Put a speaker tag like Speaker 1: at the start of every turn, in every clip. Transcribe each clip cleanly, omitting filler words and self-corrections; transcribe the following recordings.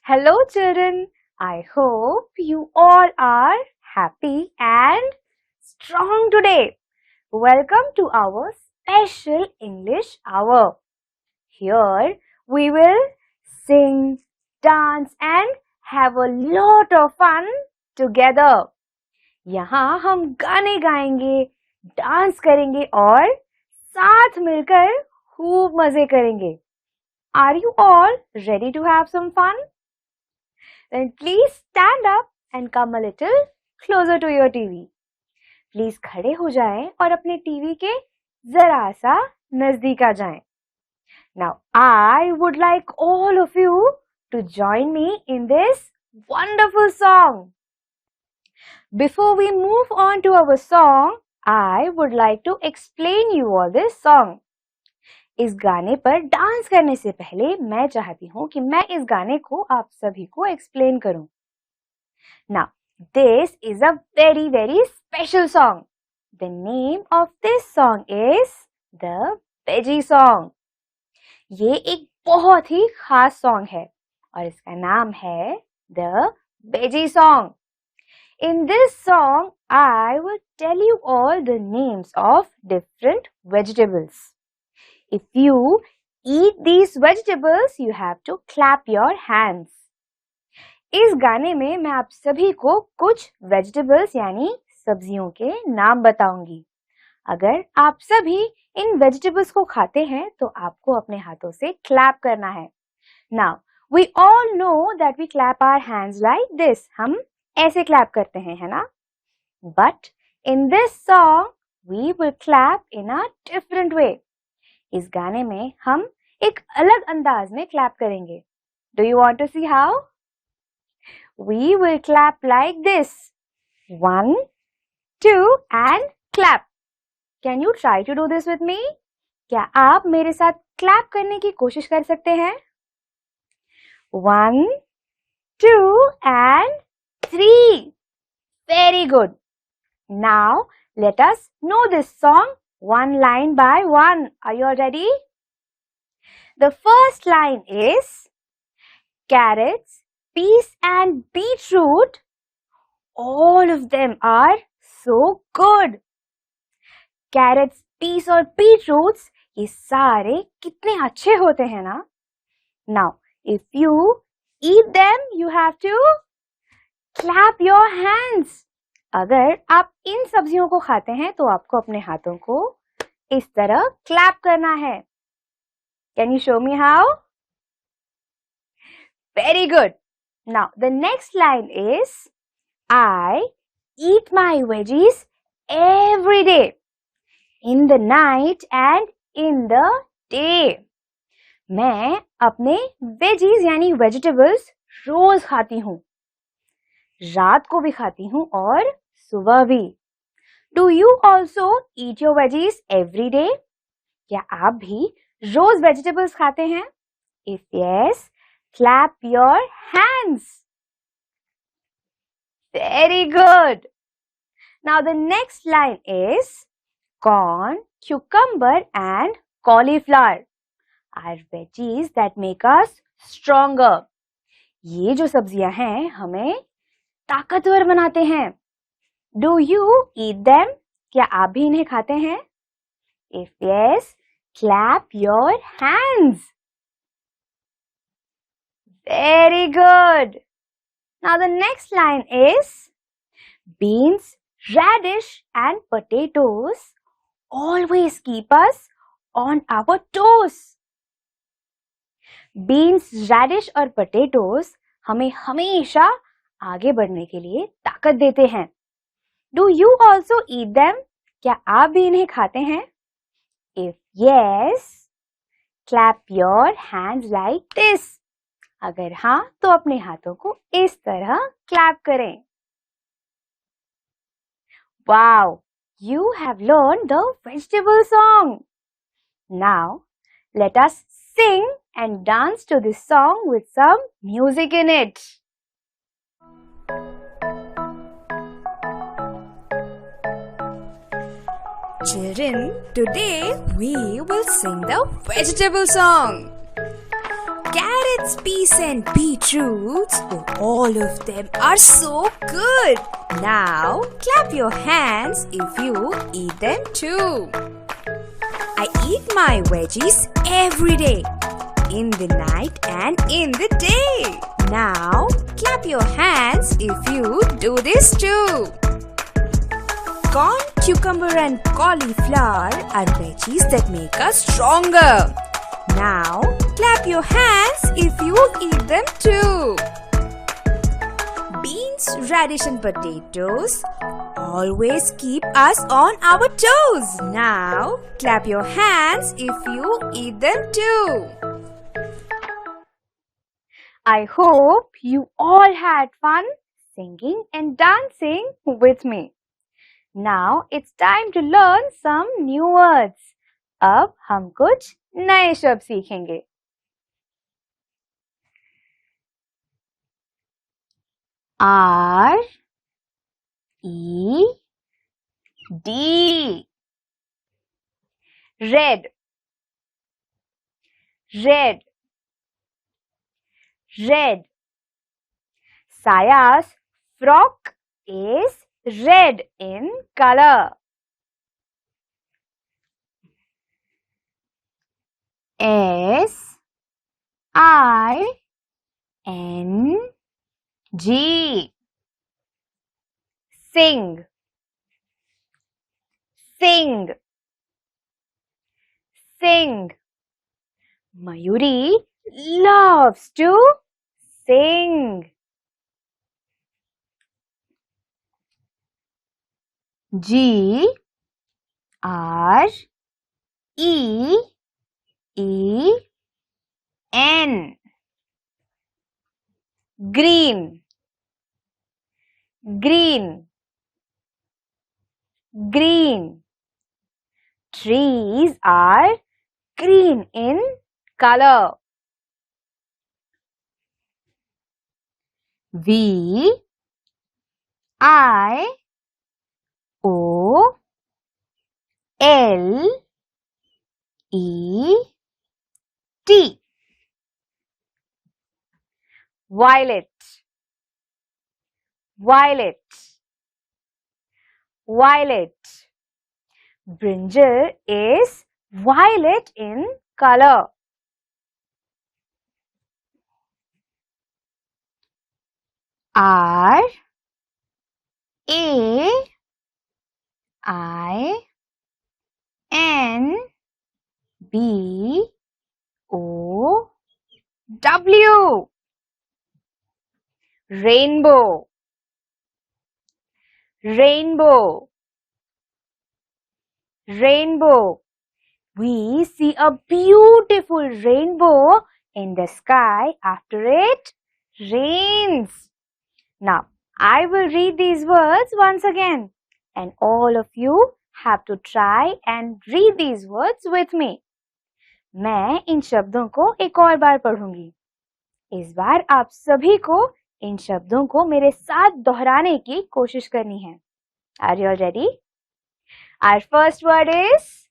Speaker 1: Hello, children. I hope you all are happy and strong today. Welcome to our special English hour. Here we will sing, dance and have a lot of fun together. यहाँ हम गाने गाएंगे, dance करेंगे और साथ मिलकर खूब मजे करेंगे. Are you all ready to have some fun? Then please stand up and come a little closer to your TV. Please खड़े हो जाएं और अपने टीवी के जरा सा नजदीक आ जाएं. Now I would like all of you to join me in this wonderful song. Before we move on to our song, I would like to explain you all this song. इस गाने पर dance करने से पहले मैं चाहती हूँ कि मैं इस गाने को आप सभी को एक्सप्लेन करूँ. Now, this is a very, very special song. The name of this song is The Veggie Song. ये एक बहुत ही खास सॉन्ग है और इसका नाम है The Veggie Song. In this song, I will tell you all the names of different vegetables. If you eat these vegetables, you have to clap your hands. इस गाने में मैं आप सभी को कुछ vegetables यानी सब्जियों के नाम बताऊंगी. अगर आप सभी इन vegetables को खाते हैं तो आपको अपने हाथों से clap करना है. Now, we all know that we clap our hands like this. हम ऐसे clap करते हैं, है ना? But in this song, we will clap in a different way. इस गाने में हम एक अलग अंदाज में clap करेंगे. Do you want to see how? We will clap like this. 1, 2 and clap. Can you try to do this with me? क्या आप मेरे साथ clap करने की कोशिश कर सकते हैं? 1, 2 and 3. Very good. Now let us know this song one line by one. Are you all ready? The first line is carrots, peas and beetroot. All of them are so good. Carrots, peas और beetroots ये सारे कितने अच्छे होते हैं ना? Now, if you eat them, you have to clap your hands. अगर आप इन सब्जियों को खाते हैं तो आपको अपने हाथों को इस तरह clap करना है. Can you show me how? Very good. Now the next line is I eat my veggies every day, in the night and in the day. मैं अपने veggies यानी vegetables रोज खाती हूँ, रात को भी खाती हूँ और सुबह भी. Do you also eat your veggies every day? क्या आप भी रोज vegetables खाते हैं? If yes, clap your hands. Very good. Now the next line is corn, cucumber and cauliflower are veggies that make us stronger. ये जो सब्जियां हैं हमें ताकतवर बनाते हैं. Do you eat them? क्या आप भी इन्हें खाते हैं? If yes, clap your hands. Very good. Now the next line is beans, radish and potatoes always keep us on our toes. Beans, radish और potatoes हमें हमेशा आगे बढ़ने के लिए ताकत देते हैं. Do you also eat them? क्या आप भी इन्हें खाते हैं? If yes, clap your hands like this. अगर हाँ तो अपने हाथों को इस तरह clap करें. Wow, you have learned the vegetable song. Now let us sing and dance to this song with some music in it. Children, today we will sing the vegetable song.
Speaker 2: carrots, peas and beetroots. Oh, all of them are so good. Now clap your hands if you eat them too. I eat my veggies every day, in the night and in the day. Now clap your hands if you do this too. Corn, cucumber and cauliflower are veggies that make us stronger. Now clap your hands if you eat them too. Beans, radish and potatoes always keep us on our toes. Now clap your hands if you eat them too.
Speaker 1: I hope you all had fun singing and dancing with me. Now it's time to learn some new words. अब हम कुछ नए शब्द सीखेंगे. R E D red, red, red. Saya's frock is red in color. S I N G sing, sing, sing. Mayuri loves to sing. G R E E N green, green, green. Trees are green in color. V I O L E T violet, violet, violet. Brinjal is violet in color. R A I N B O W rainbow, rainbow, rainbow. We see a beautiful rainbow in the sky after it rains. Now, I will read these words once again and all of you have to try and read these words with me. मैं इन शब्दों को एक और बार पढ़ूंगी. इस बार आप सभी को इन शब्दों को मेरे साथ दोहराने की कोशिश करनी है. Are you all ready? Our first word is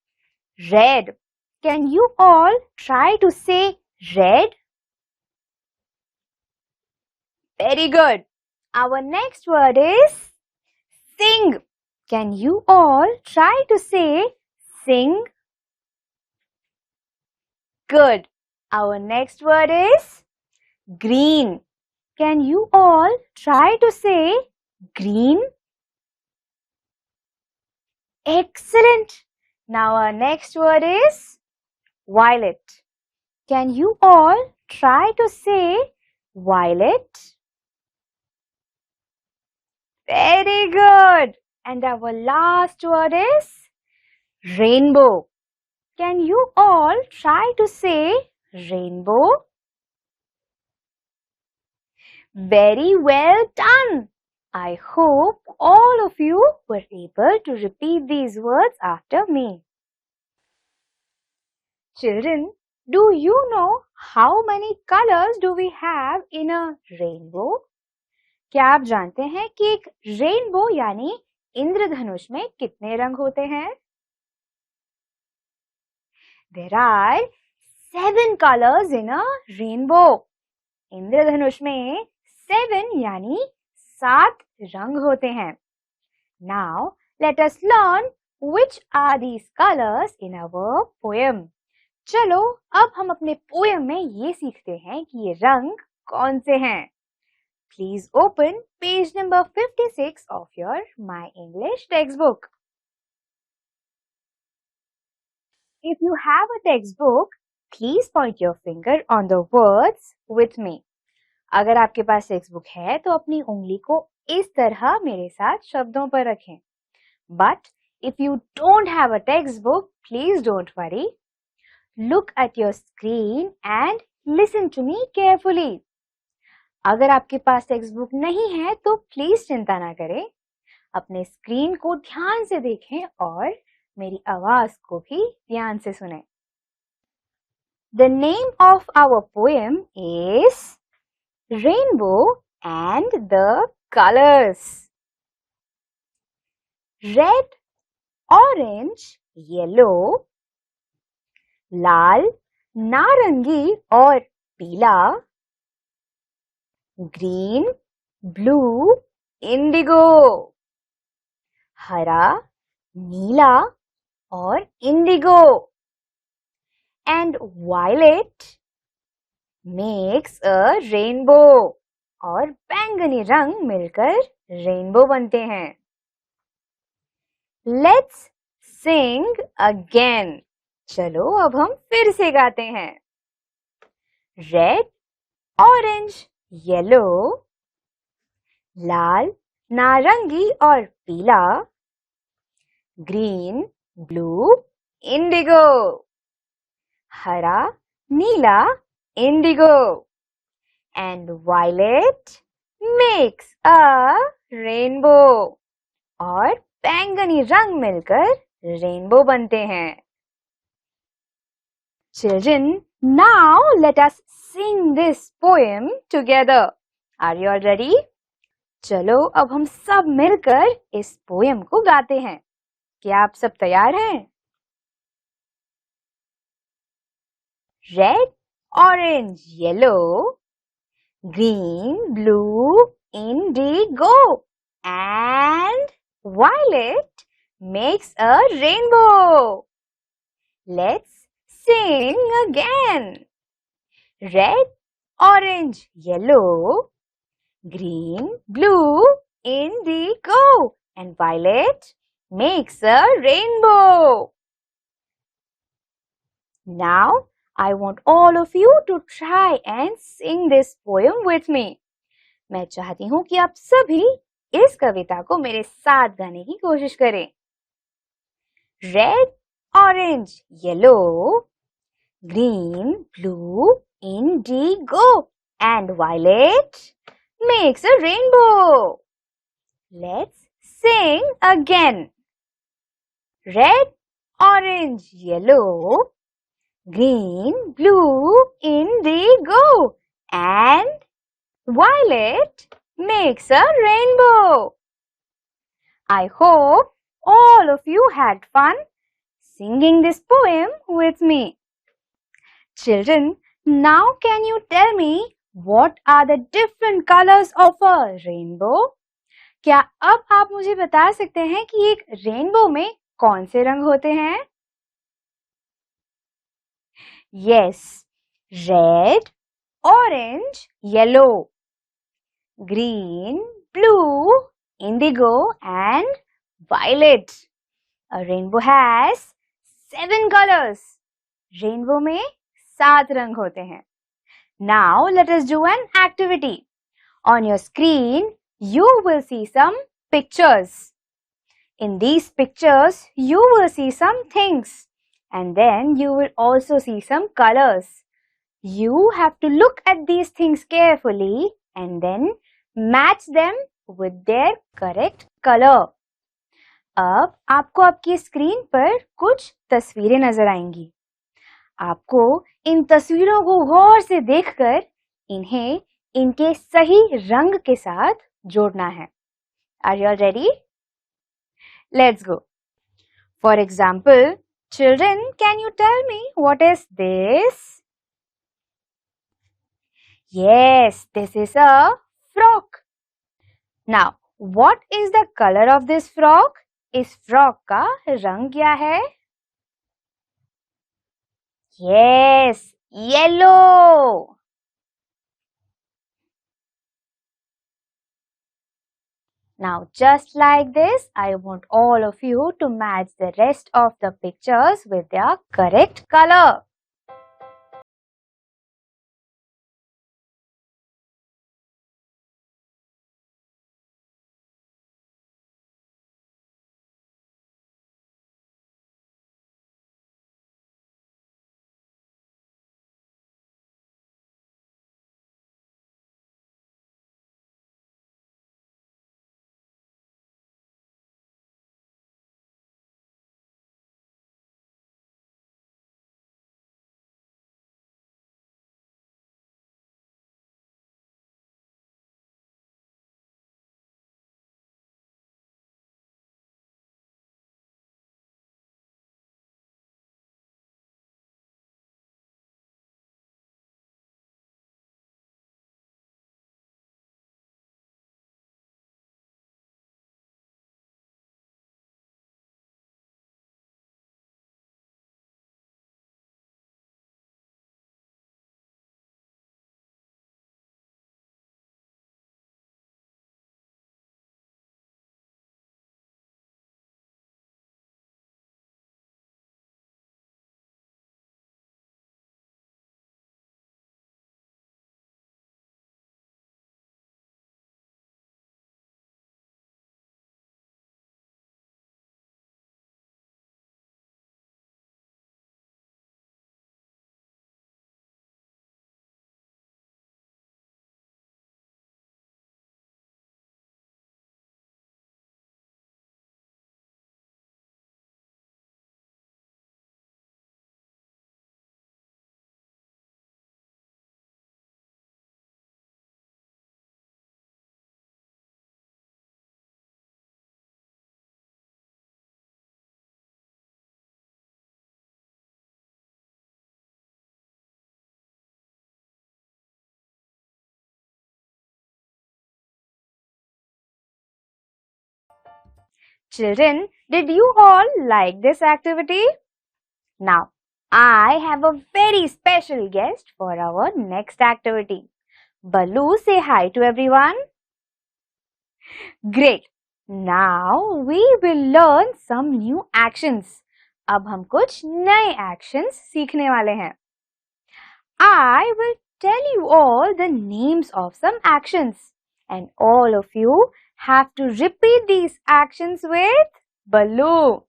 Speaker 1: red. Can you all try to say red? Very good. Our next word is sing. Can you all try to say sing? Good. Our next word is green. Can you all try to say green? Excellent. Now our next word is violet. Can you all try to say violet? Very good. And our last word is rainbow. Can you all try to say rainbow? Very well done. I hope all of you were able to repeat these words after me. Children, do you know how many colors do we have in a rainbow? क्या आप जानते हैं कि एक rainbow यानी इंद्रधनुष में कितने रंग होते हैं? There are 7 colors in a rainbow. इंद्रधनुष में 7 यानी 7 रंग होते हैं. Now let us learn which are these colors in our poem. चलो अब हम अपने पोएम में ये सीखते हैं कि ये रंग कौन से हैं. Please open page number 56 of your My English textbook. If you have a textbook, please point your finger on the words with me. अगर आपके पास टेक्स्ट है तो अपनी उंगली को इस तरह मेरे साथ शब्दों पर रखें. But if you don't have a textbook, please don't worry. Look at your screen and listen to me carefully. अगर आपके पास टेक्स्ट बुक नहीं है तो प्लीज चिंता ना करें. अपने स्क्रीन को ध्यान से देखें और मेरी आवाज को भी ध्यान से सुनें. The name of our poem is Rainbow and the Colors. Red, orange, yellow, लाल, नारंगी और पीला, ग्रीन, ब्लू, इंडिगो, हरा, नीला और indigo, and violet makes a rainbow. और बैंगनी रंग मिलकर रेनबो बनते हैं. Let's sing again. चलो अब हम फिर से गाते हैं. रेड, ऑरेंज, येलो, लाल, नारंगी और पीला, ग्रीन, ब्लू, इंडिगो, हरा, नीला, indigo, and violet makes a rainbow. और बैंगनी रंग मिलकर रेनबो बनते हैं. Children, now let us sing this poem together. Are you all ready? चलो अब हम सब मिलकर इस पोएम को गाते हैं. क्या आप सब तैयार हैं? Red, orange, yellow, green, blue, indigo, and violet makes a rainbow. Let's sing again. Red, orange, yellow, green, blue, indigo, and violet makes a rainbow. Now, I want all of you to try and sing this poem with me. मैं चाहती हूँ कि आप सभी इस कविता को मेरे साथ गाने की कोशिश करें. Red, orange, yellow, green, blue, indigo, and violet makes a rainbow. Let's sing again. Red, orange, yellow, green, blue, indigo, and violet makes a rainbow. I hope all of you had fun singing this poem with me. Children, now can you tell me what are the different colors of a rainbow? क्या अब आप मुझे बता सकते हैं कि एक rainbow में कौन से रंग होते हैं? Yes, red, orange, yellow, green, blue, indigo, and violet. A rainbow has 7 colors. Rainbow में 7 रंग होते हैं. Now let us do an activity. On your screen, you will see some pictures. In these pictures, you will see some things, and then you will also see some colors. You have to look at these things carefully and then match them with their correct color. अब आपको आपकी screen पर कुछ तस्वीरें नजर आएंगी. आपको इन तस्वीरों को गौर से देखकर इन्हें इनके सही रंग के साथ जोड़ना है. Are you all ready? Let's go. For example, children, can you tell me what is this? Yes, this is a frock. Now, what is the color of this frock? इस फ्रॉक का रंग क्या है? Yes, yellow. Now, just like this, I want all of you to match the rest of the pictures with their correct color. Children, did you all like this activity? Now, I have a very special guest for our next activity. Baloo, say hi to everyone. Great. Now we will learn some new actions. अब हम कुछ नए actions सीखने वाले हैं. I will tell you all the names of some actions and all of you have to repeat these actions with Baloo.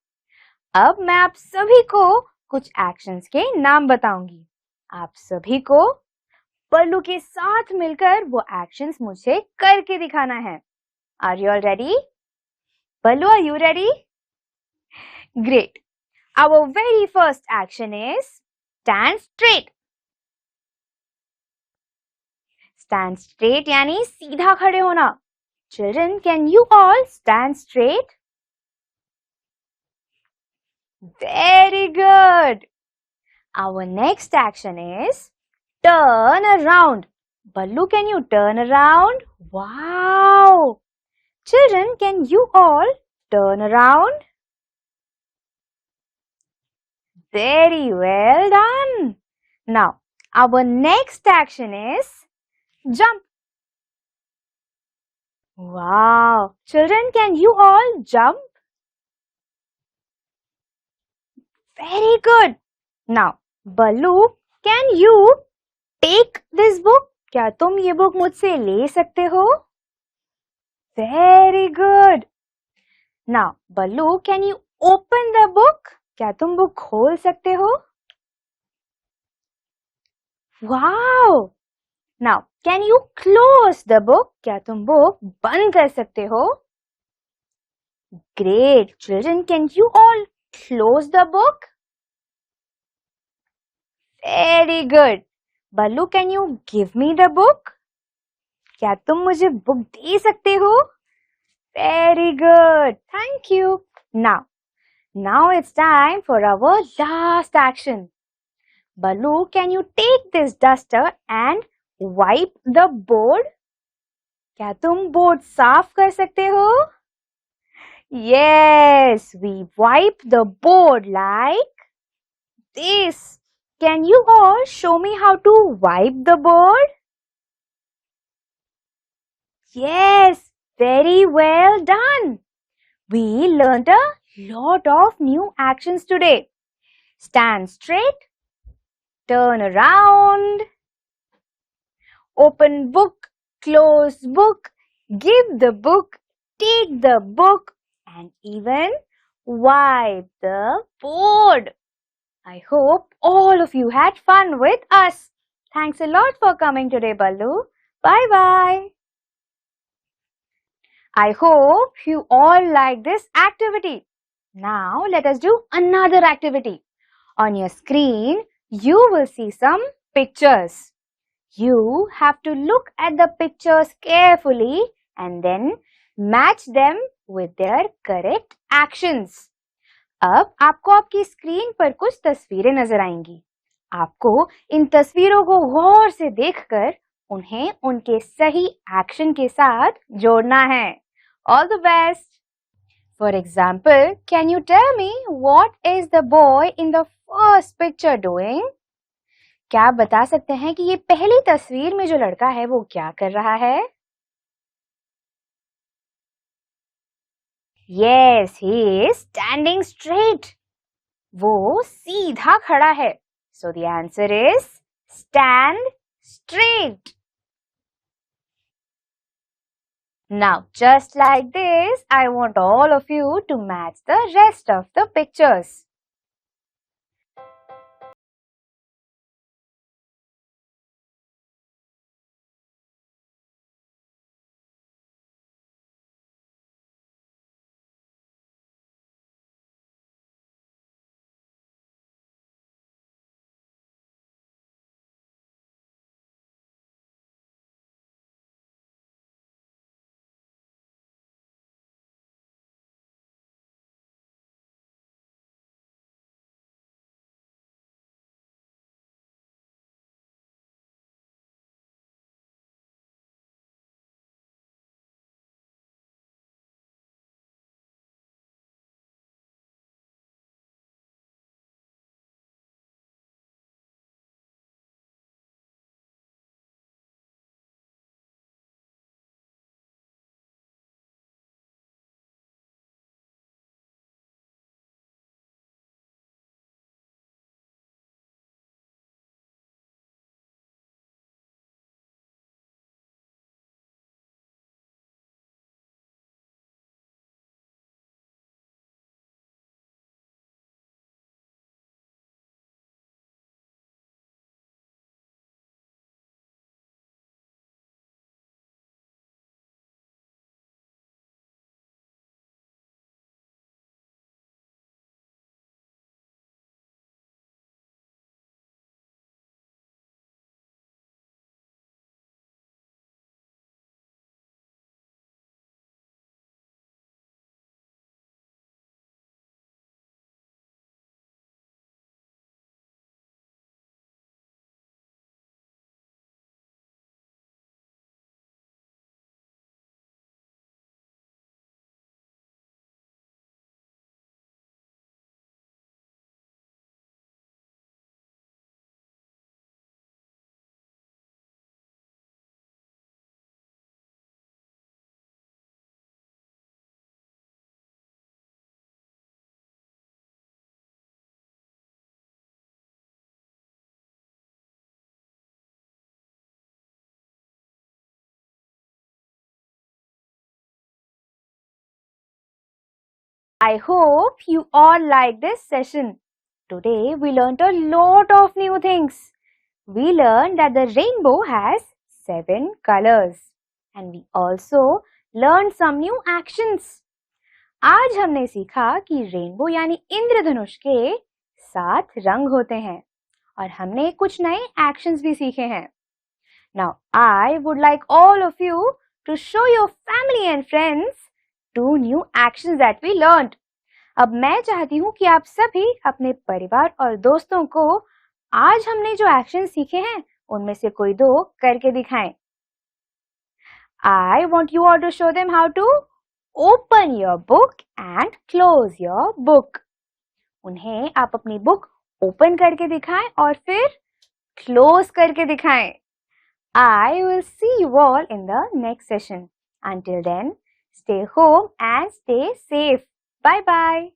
Speaker 1: अब मैं आप सभी को कुछ actions के नाम बताऊंगी. आप सभी को बल्लू के साथ मिलकर वो actions मुझे करके दिखाना है. Are you all ready? Baloo, are you ready? Great. Our very first action is stand straight. Stand straight यानी सीधा खड़े होना. Children, can you all stand straight? Very good. Our next action is turn around. Baloo, can you turn around? Wow. Children, can you all turn around? Very well done. Now, our next action is jump. Wow. Children, can you all jump? Very good. Now, Baloo, can you take this book? क्या तुम ये book मुझसे ले सकते हो? Very good. Now, Baloo, can you open the book? क्या तुम book खोल सकते हो? Wow. Now, can you close the book? क्या तुम बुक बंद कर सकते हो? Great. Children, can you all close the book? Very good. Baloo, can you give me the book? क्या तुम मुझे बुक दे सकते हो? Very good. Thank you. Now it's time for our last action. Baloo, can you take this duster and wipe the board? क्या तुम board साफ कर सकते हो? Yes, we wipe the board like this. Can you all show me how to wipe the board? Yes, very well done. We learned a lot of new actions today. Stand straight, turn around, open book, close book, give the book, take the book, and even wipe the board. I hope all of you had fun with us. Thanks a lot for coming today, Ballu. Bye bye. I hope you all like this activity. Now let us do another activity. On your screen, you will see some pictures. You have to look at the pictures carefully and then match them with their correct actions. अब आपको आपकी screen पर कुछ तस्वीरें नजर आएंगी. आपको इन तस्वीरों को गौर से देखकर उन्हें उनके सही एक्शन के साथ जोड़ना है. All the best! For example, can you tell me what is the boy in the first picture doing? क्या आप बता सकते हैं कि ये पहली तस्वीर में जो लड़का है वो क्या कर रहा है? Yes, he is standing straight. वो सीधा खड़ा है. So the answer is stand straight. Now, just like this, I want all of you to match the rest of the pictures. I hope you all like this session. Today we learned a lot of new things. We learned that the rainbow has 7 colors and we also learned some new actions. आज हमने सीखा कि rainbow यानी इंद्रधनुष के 7 रंग होते हैं और हमने कुछ नए एक्शंस भी सीखे हैं. Now I would like all of you to show your family and friends 2 new actions that we learned. अब मैं चाहती हूँ कि आप सभी अपने परिवार और दोस्तों को आज हमने जो एक्शन सीखे हैं उनमें से कोई दो करके दिखाएं। I want you all to show them how to open your book and close your book. उन्हें आप अपनी बुक ओपन करके दिखाएं और फिर क्लोज करके दिखाएं। I will see you all in the next session. Until then, stay home and stay safe. Bye bye.